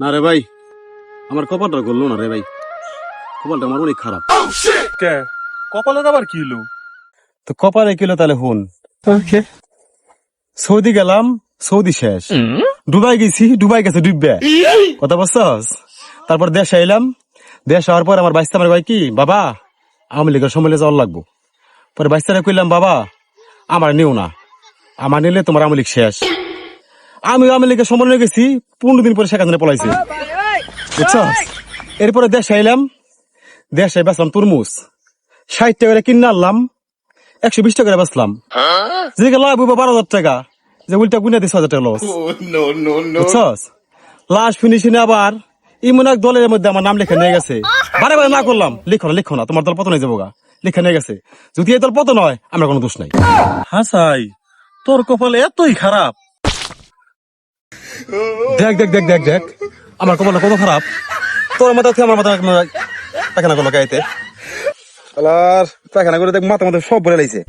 না রে ভাই, আমার কপালটা করলো না রে ভাই, কপালটা আমার অনেক খারাপ। কে কপালের আবার কি হলো? তো কপালে কিলো তাহলে হুন, সৌদি গেলাম, সৌদি শেষ, দুবাই গেছি, দুবাই গেছে ডুববে, কথা বলছস। তারপর দেশে এলাম, দেশ হওয়ার পর আমার বাইস্তা আমার ভাই কি বাবা আওয়ামী লীগের সম্মেলনে যাওয়ার লাগবো। পরে বাইস্তারে কইলাম বাবা আমার নিও না, আমার নিলে তোমার আওয়ামী লীগ শেষ। আমি আওয়ামী লীগের সম্মেলনে গেছি, 15 দিন পরে সেখানে পলাইছে, বুঝছস। এরপরে দেশে এলাম, দেশে বেচলাম তরমুজ 60 টাকা করে কিনে আনলাম, 120 টাকা করে বেচলাম, যেদিকে লাভ হইব 12,000 টাকা, যে উল্টা গুনে দিস 1,000 টাকা লস, বুঝছস। লাস্ট ফিনিশিং আবার ইমন এক দলের মধ্যে আমার নাম লেখা নিয়ে গেছে, বারে বারে না করলাম, লিখো না তোমার দল পতন হয়ে যাবো গা, লেখা নিয়ে গেছে। যদি এই দল পতন হয় আমরা কোনো দোষ নাই। হাসাই, তোর কপাল এতই খারাপ? দেখ দেখ দেখ দেখ দেখ আমার কপালটা কত খারাপ, তোর মাথা থেকে আমার মাথা পায়খানা করলো গাইতে, পায়খানা করে দেখ মাথা মাথা সব বলে লাইছে।